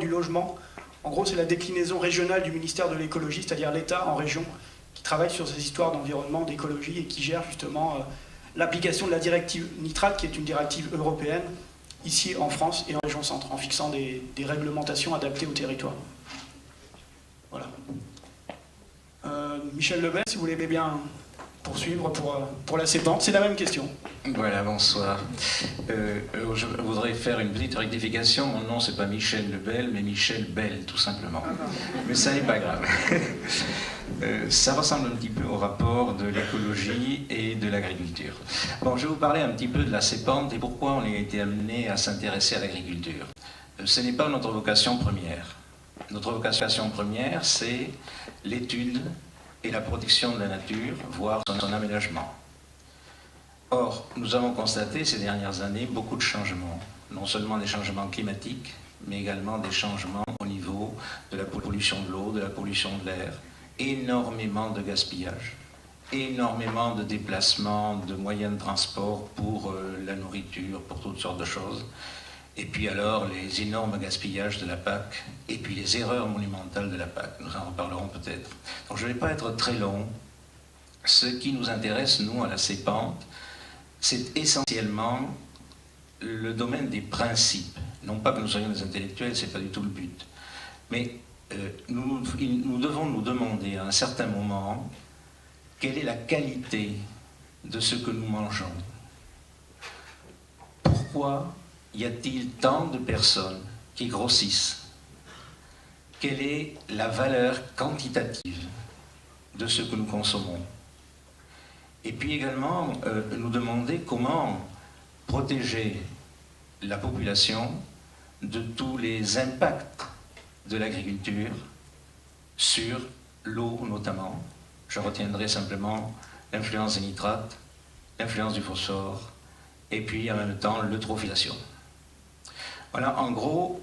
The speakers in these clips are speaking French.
du logement. En gros, c'est la déclinaison régionale du ministère de l'écologie, c'est-à-dire l'État en région, qui travaille sur ces histoires d'environnement, d'écologie et qui gère justement l'application de la directive nitrate, qui est une directive européenne, ici en France et en région centre, en fixant des réglementations adaptées au territoire. Voilà. Michel Lebel, si vous voulez bien poursuivre pour la CEPANT, c'est la même question. Voilà, bonsoir. Je voudrais faire une petite rectification. Mon nom, c'est pas Michel Lebel, mais Michel Bell, tout simplement. Mais ça n'est pas grave. Ça ressemble un petit peu au rapport de l'écologie et de l'agriculture. Bon, je vais vous parler un petit peu de la CEPANT et pourquoi on a été amené à s'intéresser à l'agriculture. Ce n'est pas notre vocation première. Notre vocation première, c'est l'étude et la protection de la nature, voire son aménagement. Or, nous avons constaté ces dernières années beaucoup de changements, non seulement des changements climatiques, mais également des changements au niveau de la pollution de l'eau, de la pollution de l'air, énormément de gaspillage, énormément de déplacements, de moyens de transport pour la nourriture, pour toutes sortes de choses. Et puis alors, les énormes gaspillages de la PAC, et puis les erreurs monumentales de la PAC. Nous en reparlerons peut-être. Donc je ne vais pas être très long. Ce qui nous intéresse, nous, à la CEPANT, c'est essentiellement le domaine des principes. Non pas que nous soyons des intellectuels, ce n'est pas du tout le but. Mais nous devons nous demander à un certain moment quelle est la qualité de ce que nous mangeons. Pourquoi y a-t-il tant de personnes qui grossissent? Quelle est la valeur quantitative de ce que nous consommons? Et puis également, nous demander comment protéger la population de tous les impacts de l'agriculture sur l'eau notamment. Je retiendrai simplement l'influence des nitrates, l'influence du phosphore, et puis en même temps l'eutrophisation. Voilà, en gros,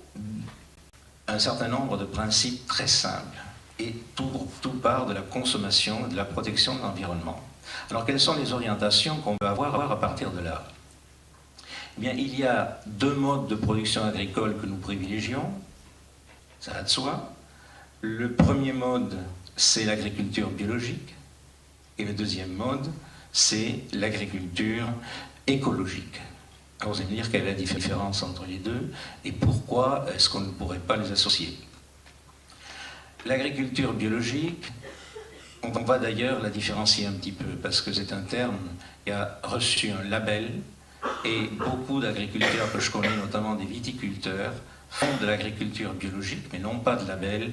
un certain nombre de principes très simples. Et tout part de la consommation et de la protection de l'environnement. Alors, quelles sont les orientations qu'on peut avoir à partir de là? Eh bien, il y a deux modes de production agricole que nous privilégions. Ça va de soi. Le premier mode, c'est l'agriculture biologique. Et le deuxième mode, c'est l'agriculture écologique. Alors vous allez me dire quelle est la différence entre les deux et pourquoi est-ce qu'on ne pourrait pas les associer. L'agriculture biologique, on va d'ailleurs la différencier un petit peu parce que c'est un terme qui a reçu un label et beaucoup d'agriculteurs que je connais, notamment des viticulteurs, font de l'agriculture biologique mais n'ont pas de label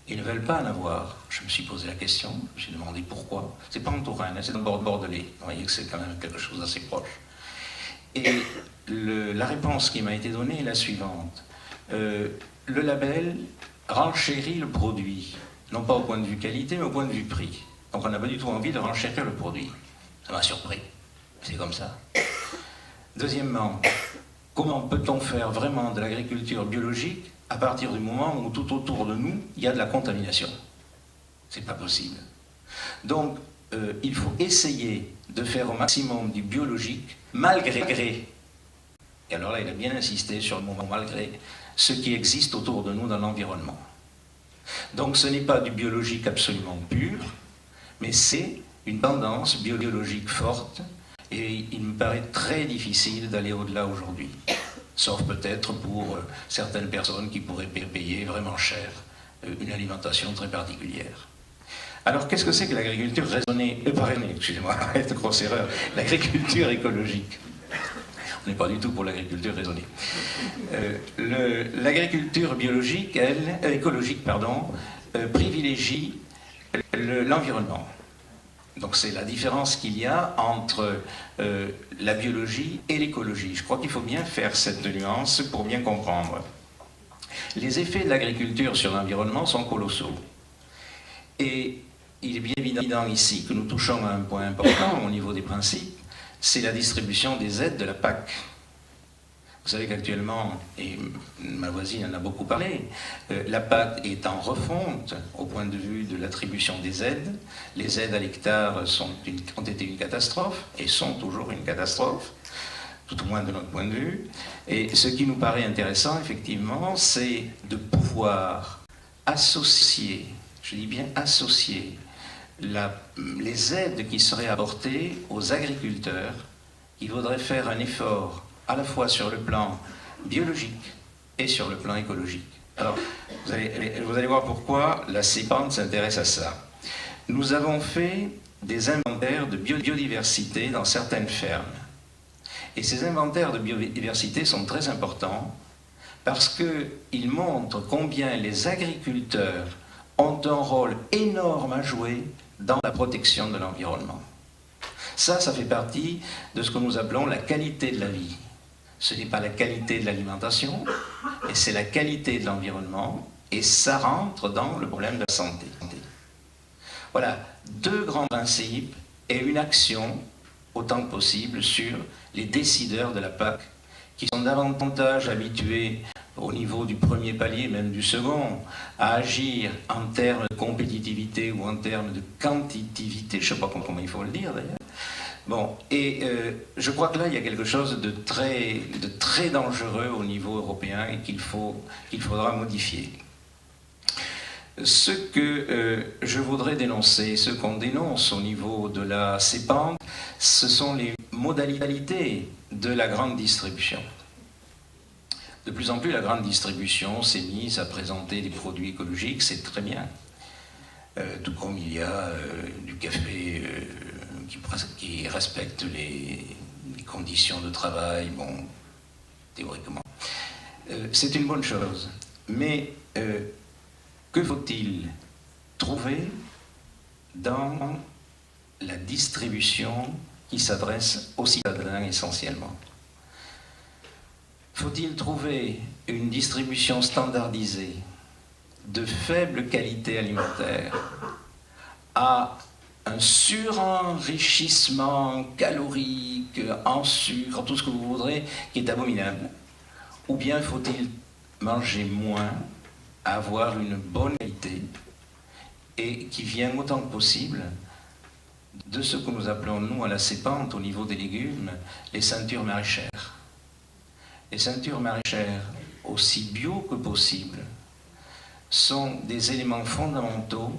et ne veulent pas en avoir. Je me suis posé la question, je me suis demandé pourquoi. C'est pas en Touraine, c'est dans le Bordelais. Vous voyez que c'est quand même quelque chose d'assez proche. Et la réponse qui m'a été donnée est la suivante. Le label renchérit le produit, non pas au point de vue qualité, mais au point de vue prix. Donc on n'a pas du tout envie de renchérir le produit. Ça m'a surpris. C'est comme ça. Deuxièmement, comment peut-on faire vraiment de l'agriculture biologique à partir du moment où tout autour de nous, il y a de la contamination? C'est pas possible. Donc, il faut essayer de faire au maximum du biologique, malgré, et alors là il a bien insisté sur le mot malgré, ce qui existe autour de nous dans l'environnement. Donc ce n'est pas du biologique absolument pur, mais c'est une tendance biologique forte, et il me paraît très difficile d'aller au-delà aujourd'hui. Sauf peut-être pour certaines personnes qui pourraient payer vraiment cher une alimentation très particulière. Alors, qu'est-ce que c'est que l'agriculture raisonnée, excusez-moi, grosse erreur, l'agriculture écologique? On n'est pas du tout pour l'agriculture raisonnée. L'agriculture biologique, écologique, privilégie l'environnement. Donc c'est la différence qu'il y a entre la biologie et l'écologie. Je crois qu'il faut bien faire cette nuance pour bien comprendre. Les effets de l'agriculture sur l'environnement sont colossaux. Et il est bien évident ici que nous touchons à un point important au niveau des principes, c'est la distribution des aides de la PAC. Vous savez qu'actuellement, et ma voisine en a beaucoup parlé, la PAC est en refonte au point de vue de l'attribution des aides. Les aides à l'hectare ont été une catastrophe et sont toujours une catastrophe. tout au moins de notre point de vue. Et ce qui nous paraît intéressant, effectivement, c'est de pouvoir associer, je dis bien associer, les aides qui seraient apportées aux agriculteurs qui voudraient faire un effort à la fois sur le plan biologique et sur le plan écologique. Alors, vous allez voir pourquoi la CEPANT s'intéresse à ça. Nous avons fait des inventaires de biodiversité dans certaines fermes. Et ces inventaires de biodiversité sont très importants parce qu'ils montrent combien les agriculteurs ont un rôle énorme à jouer dans la protection de l'environnement. Ça fait partie de ce que nous appelons la qualité de la vie. Ce n'est pas la qualité de l'alimentation, mais c'est la qualité de l'environnement, et ça rentre dans le problème de la santé. Voilà, deux grands principes et une action autant que possible sur les décideurs de la PAC, qui sont davantage habitués au niveau du premier palier, même du second, à agir en termes de compétitivité ou en termes de quantitativité, je ne sais pas comment il faut le dire d'ailleurs. Bon, et je crois que là, il y a quelque chose de très dangereux au niveau européen et qu'il faudra modifier. Ce que je voudrais dénoncer, ce qu'on dénonce au niveau de la CEPANT, ce sont les modalités de la grande distribution. De plus en plus, la grande distribution s'est mise à présenter des produits écologiques, c'est très bien. Tout comme il y a du café qui respecte les conditions de travail, bon, théoriquement. C'est une bonne chose. Mais que faut-il trouver dans la distribution qui s'adresse aux citadins essentiellement? Faut-il trouver une distribution standardisée de faible qualité alimentaire à un surenrichissement calorique, en sucre, tout ce que vous voudrez, qui est abominable? Ou bien faut-il manger moins, avoir une bonne qualité et qui vient autant que possible de ce que nous appelons, nous, à la CEPANT, au niveau des légumes, les ceintures maraîchères. Les ceintures maraîchères, aussi bio que possible, sont des éléments fondamentaux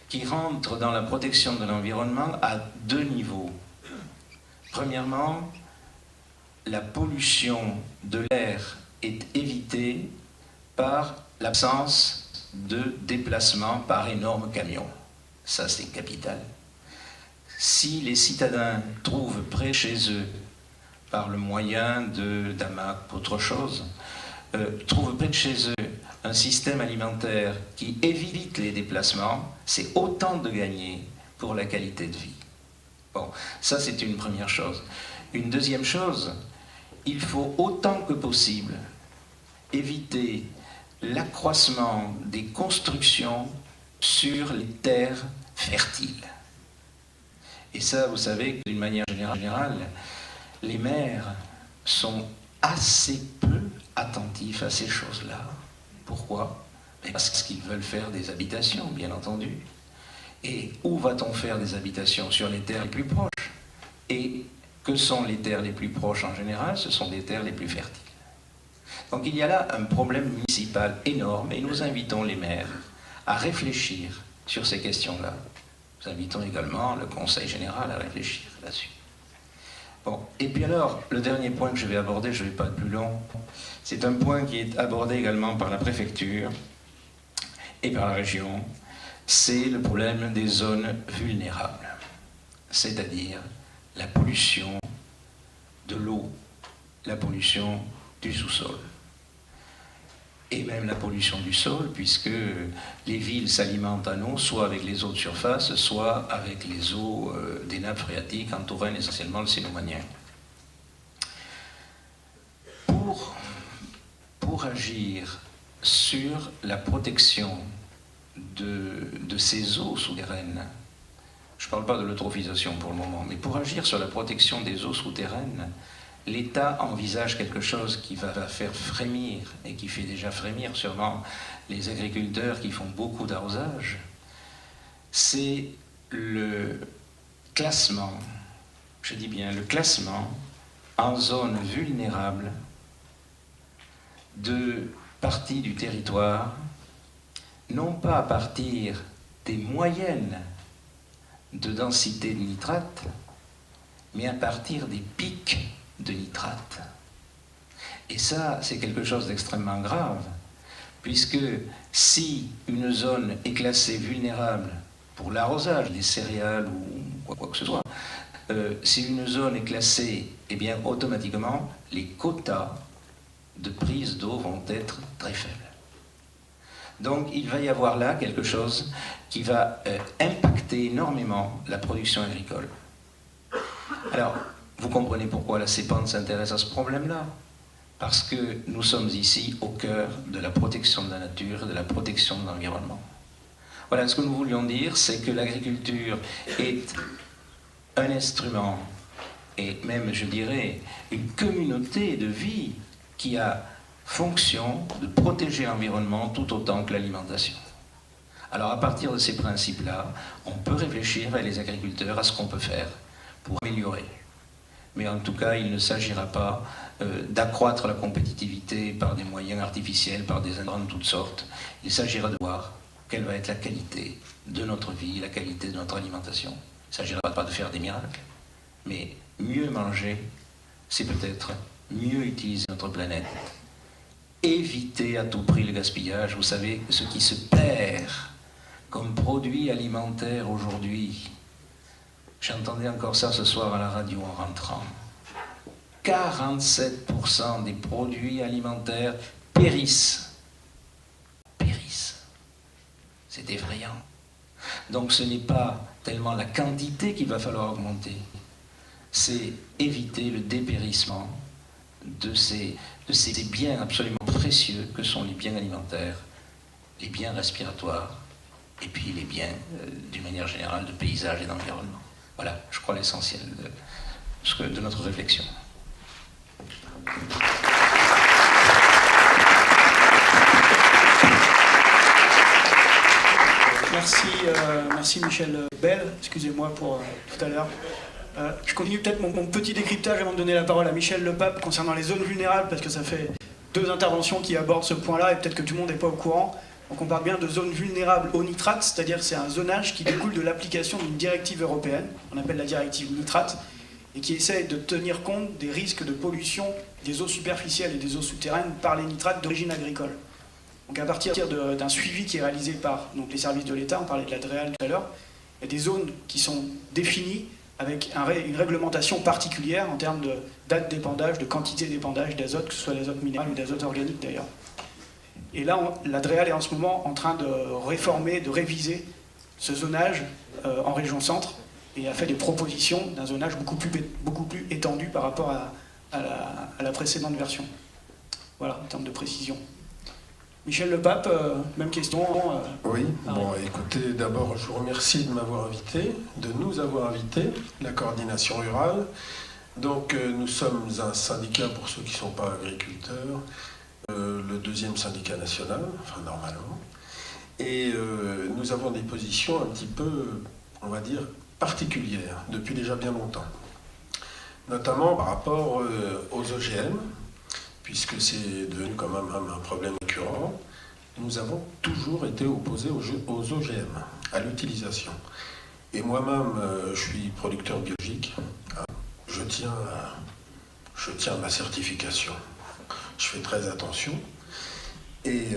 qui rentrent dans la protection de l'environnement à deux niveaux. Premièrement, la pollution de l'air est évitée par l'absence de déplacement par énormes camions. Ça, c'est capital. Si les citadins trouvent près de chez eux, par le moyen d'hamacs, autre chose, trouvent près de chez eux un système alimentaire qui évite les déplacements, c'est autant de gagner pour la qualité de vie. Bon, ça c'est une première chose. Une deuxième chose, il faut autant que possible éviter l'accroissement des constructions sur les terres fertiles. Et ça, vous savez que d'une manière générale, les maires sont assez peu attentifs à ces choses-là. Pourquoi? Parce qu'ils veulent faire des habitations, bien entendu. Et où va-t-on faire des habitations? Sur les terres les plus proches. Et que sont les terres les plus proches en général? Ce sont des terres les plus fertiles. Donc il y a là un problème municipal énorme et nous invitons les maires à réfléchir sur ces questions-là. Nous invitons également le Conseil général à réfléchir là-dessus. Bon, et puis alors, le dernier point que je vais aborder, je ne vais pas être plus long, c'est un point qui est abordé également par la préfecture et par la région, c'est le problème des zones vulnérables, c'est-à-dire la pollution de l'eau, la pollution du sous-sol. Et même la pollution du sol, puisque les villes s'alimentent en eau, soit avec les eaux de surface, soit avec les eaux des nappes phréatiques, entourant essentiellement le Cénomanien. Pour agir sur la protection de ces eaux souterraines, je ne parle pas de l'eutrophisation pour le moment, mais pour agir sur la protection des eaux souterraines, l'État envisage quelque chose qui va faire frémir, et qui fait déjà frémir sûrement les agriculteurs qui font beaucoup d'arrosage, c'est le classement, je dis bien le classement en zone vulnérable de parties du territoire, non pas à partir des moyennes de densité de nitrate, mais à partir des pics de nitrate. Et ça, c'est quelque chose d'extrêmement grave, puisque si une zone est classée vulnérable pour l'arrosage, les céréales ou quoi que ce soit, si une zone est classée, eh bien automatiquement, les quotas de prise d'eau vont être très faibles. Donc il va y avoir là quelque chose qui va impacter énormément la production agricole. Alors, vous comprenez pourquoi la CEPAN s'intéresse à ce problème-là. Parce que nous sommes ici au cœur de la protection de la nature et de la protection de l'environnement. Voilà, ce que nous voulions dire, c'est que l'agriculture est un instrument, et même, je dirais, une communauté de vie qui a fonction de protéger l'environnement tout autant que l'alimentation. Alors, à partir de ces principes-là, on peut réfléchir avec les agriculteurs à ce qu'on peut faire pour améliorer. Mais en tout cas, il ne s'agira pas d'accroître la compétitivité par des moyens artificiels, par des intrants de toutes sortes. Il s'agira de voir quelle va être la qualité de notre vie, la qualité de notre alimentation. Il ne s'agira pas de faire des miracles, mais mieux manger, c'est peut-être mieux utiliser notre planète. Éviter à tout prix le gaspillage. Vous savez, ce qui se perd comme produit alimentaire aujourd'hui, j'entendais encore ça ce soir à la radio en rentrant. 47% des produits alimentaires périssent. Périssent. C'est effrayant. Donc ce n'est pas tellement la quantité qu'il va falloir augmenter, c'est éviter le dépérissement de ces biens absolument précieux que sont les biens alimentaires, les biens respiratoires, et puis les biens, d'une manière générale, de paysage et d'environnement. Voilà, je crois, l'essentiel de notre réflexion. Merci Michel Bell, excusez-moi pour tout à l'heure. Je continue peut-être mon petit décryptage avant de donner la parole à Michel Lepape concernant les zones vulnérables, parce que ça fait 2 interventions qui abordent ce point-là, et peut-être que tout le monde n'est pas au courant. Donc on parle bien de zones vulnérables au nitrate, c'est-à-dire c'est un zonage qui découle de l'application d'une directive européenne, on appelle la directive nitrate, et qui essaie de tenir compte des risques de pollution des eaux superficielles et des eaux souterraines par les nitrates d'origine agricole. Donc à partir d'un suivi qui est réalisé par donc, les services de l'État, on parlait de la DREAL tout à l'heure, il y a des zones qui sont définies avec une réglementation particulière en termes de date d'épandage, de quantité d'épandage d'azote, que ce soit d'azote minéral ou d'azote organique d'ailleurs. Et là, la DREAL est en ce moment en train de réformer, de réviser ce zonage en région centre et a fait des propositions d'un zonage beaucoup plus étendu par rapport à la précédente version. Voilà, en termes de précision. Michel Lepape, même question. Oui, bon, écoutez, d'abord, je vous remercie de m'avoir invité, de nous avoir invités, la coordination rurale. Donc, nous sommes un syndicat, pour ceux qui ne sont pas agriculteurs, le 2e syndicat national, enfin normalement, et nous avons des positions un petit peu, on va dire, particulières, depuis déjà bien longtemps. Notamment par rapport aux OGM, puisque c'est devenu quand même un problème récurrent. Nous avons toujours été opposés aux OGM, à l'utilisation. Et moi-même, je suis producteur biologique, je tiens à ma certification. Je fais très attention. Et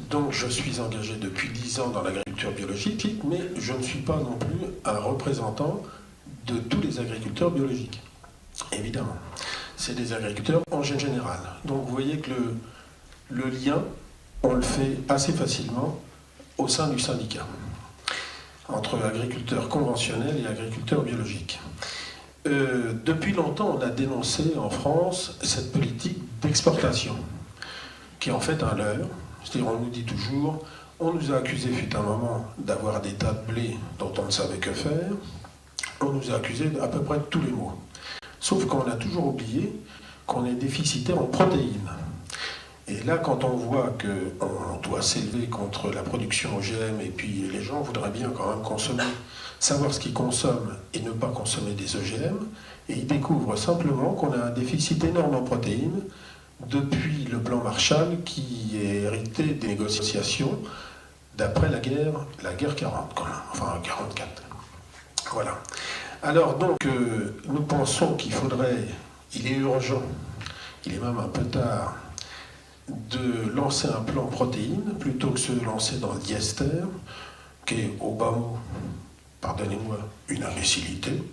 donc je suis engagé depuis 10 ans dans l'agriculture biologique, mais je ne suis pas non plus un représentant de tous les agriculteurs biologiques. Évidemment. C'est des agriculteurs en général. Donc vous voyez que le lien, on le fait assez facilement au sein du syndicat, entre agriculteurs conventionnels et agriculteurs biologiques. Depuis longtemps, on a dénoncé en France cette politique d'exportation, qui est en fait un leurre. C'est-à-dire, on nous dit toujours, on nous a accusés, fut un moment, d'avoir des tas de blé dont on ne savait que faire. On nous a accusés à peu près de tous les maux. Sauf qu'on a toujours oublié qu'on est déficitaire en protéines. Et là, quand on voit qu'on doit s'élever contre la production OGM, et puis les gens voudraient bien quand même consommer, savoir ce qu'ils consomment et ne pas consommer des OGM, Et ils découvrent simplement qu'on a un déficit énorme en protéines depuis le plan Marshall qui est hérité des négociations d'après la guerre 40, quand même, enfin 44. Voilà. Alors donc, nous pensons il est urgent, il est même un peu tard, de lancer un plan protéines plutôt que se lancer dans le diester, qui est au bas mot, pardonnez-moi, une imbécilité,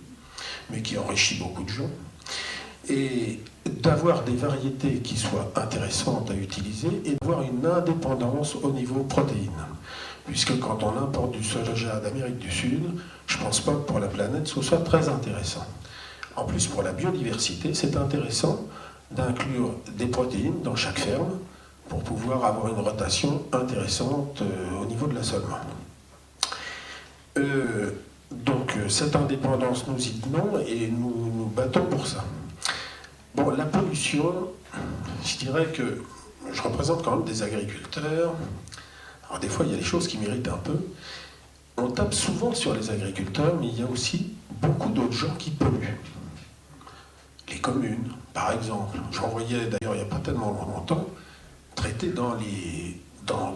mais qui enrichit beaucoup de gens, et d'avoir des variétés qui soient intéressantes à utiliser et d'avoir une indépendance au niveau protéines. Puisque quand on importe du soja d'Amérique du Sud, je ne pense pas que pour la planète ce soit très intéressant. En plus, pour la biodiversité, c'est intéressant d'inclure des protéines dans chaque ferme pour pouvoir avoir une rotation intéressante au niveau de l'assolement. Donc cette indépendance, nous y tenons et nous nous battons pour ça. Bon, la pollution, je dirais que je représente quand même des agriculteurs. Alors des fois, il y a des choses qui m'irritent un peu. On tape souvent sur les agriculteurs, mais il y a aussi beaucoup d'autres gens qui polluent. Les communes, par exemple. J'en voyais d'ailleurs il n'y a pas tellement longtemps, traiter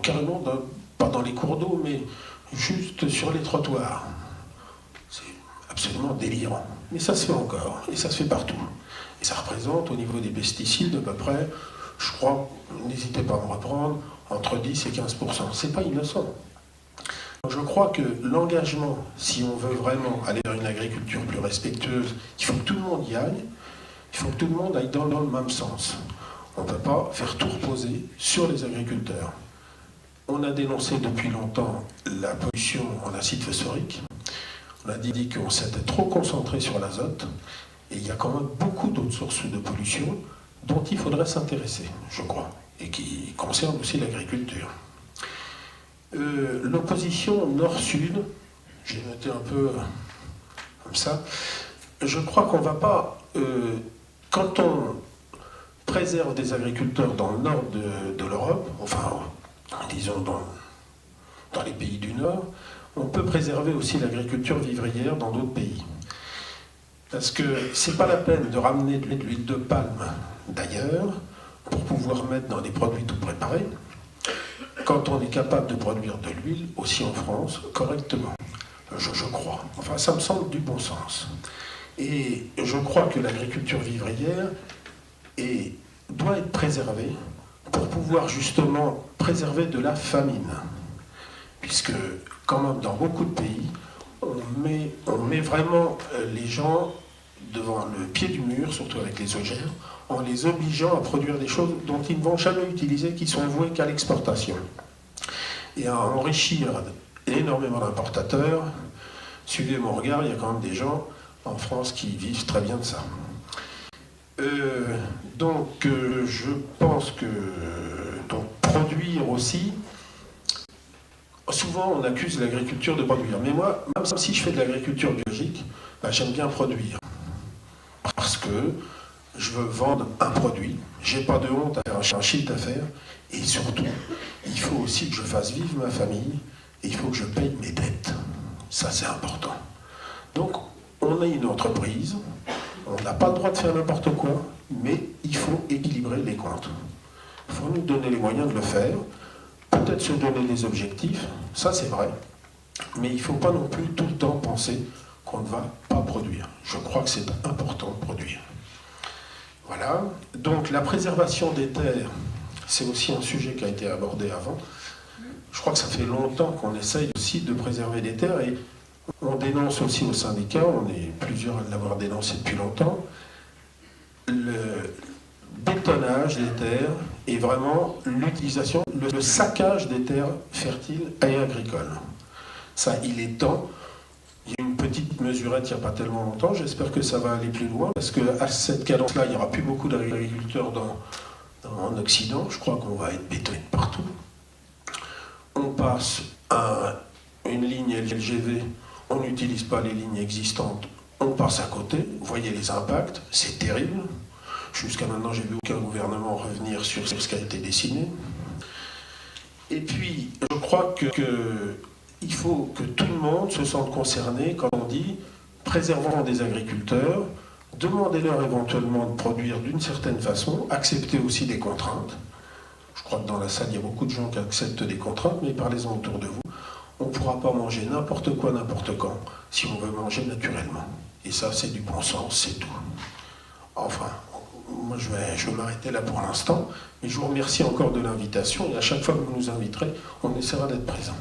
carrément, pas dans les cours d'eau, mais juste sur les trottoirs. C'est absolument délirant. Mais ça se fait encore, et ça se fait partout. Et ça représente au niveau des pesticides à peu près, je crois, n'hésitez pas à me reprendre, entre 10 et 15%. C'est pas innocent. Je crois que l'engagement, si on veut vraiment aller vers une agriculture plus respectueuse, il faut que tout le monde y aille, il faut que tout le monde aille dans le même sens. On ne peut pas faire tout reposer sur les agriculteurs. On a dénoncé depuis longtemps la pollution en acide phosphorique. On a dit qu'on s'était trop concentré sur l'azote. Et il y a quand même beaucoup d'autres sources de pollution dont il faudrait s'intéresser, je crois, et qui concernent aussi l'agriculture. L'opposition nord-sud, j'ai noté un peu comme ça, je crois qu'on ne va pas... quand on préserve des agriculteurs dans le nord de l'Europe, enfin, disons dans les pays du Nord, on peut préserver aussi l'agriculture vivrière dans d'autres pays. Parce que c'est pas la peine de ramener de l'huile de palme d'ailleurs pour pouvoir mettre dans des produits tout préparés quand on est capable de produire de l'huile aussi en France correctement. Je crois. Enfin, ça me semble du bon sens. Et je crois que l'agriculture vivrière doit être préservée pour pouvoir justement préserver de la famine. Puisque quand même dans beaucoup de pays, on met vraiment les gens devant le pied du mur, surtout avec les OGM, en les obligeant à produire des choses dont ils ne vont jamais utiliser, qui sont vouées qu'à l'exportation. Et à enrichir énormément d'importateurs. Suivez mon regard, il y a quand même des gens en France qui vivent très bien de ça. Je pense que produire aussi, souvent on accuse l'agriculture de produire. Mais moi, même si je fais de l'agriculture biologique, j'aime bien produire. Parce que je veux vendre un produit, j'ai pas de honte à faire un chiffre d'affaires, et surtout, il faut aussi que je fasse vivre ma famille, et il faut que je paye mes dettes. Ça, c'est important. Donc, on est une entreprise, on n'a pas le droit de faire n'importe quoi, mais il faut équilibrer les comptes. Il faut nous donner les moyens de le faire, peut-être se donner des objectifs, ça c'est vrai, mais il ne faut pas non plus tout le temps penser qu'on ne va pas produire. Je crois que c'est important de produire. Voilà, donc la préservation des terres, c'est aussi un sujet qui a été abordé avant. Je crois que ça fait longtemps qu'on essaye aussi de préserver les terres et on dénonce aussi au syndicat, on est plusieurs à l'avoir dénoncé depuis longtemps, le bétonnage des terres et vraiment l'utilisation, le saccage des terres fertiles et agricoles. Ça, il est temps. Il y a une petite mesurette il n'y a pas tellement longtemps, j'espère que ça va aller plus loin, parce qu'à cette cadence-là, il n'y aura plus beaucoup d'agriculteurs en Occident, je crois qu'on va être bétonné partout. On passe à une ligne LGV, on n'utilise pas les lignes existantes, on passe à côté, vous voyez les impacts, c'est terrible. Jusqu'à maintenant, j'ai vu aucun gouvernement revenir sur ce qui a été dessiné. Et puis, je crois qu'il faut que tout le monde se sente concerné quand on dit préservons des agriculteurs, Demandez-leur éventuellement de produire d'une certaine façon, acceptez aussi des contraintes. Je crois que dans la salle, il y a beaucoup de gens qui acceptent des contraintes, mais parlez-en autour de vous. On ne pourra pas manger n'importe quoi, n'importe quand, si on veut manger naturellement. Et ça, c'est du bon sens, c'est tout. Enfin, moi, je vais m'arrêter là pour l'instant, mais je vous remercie encore de l'invitation, et à chaque fois que vous nous inviterez, on essaiera d'être présents.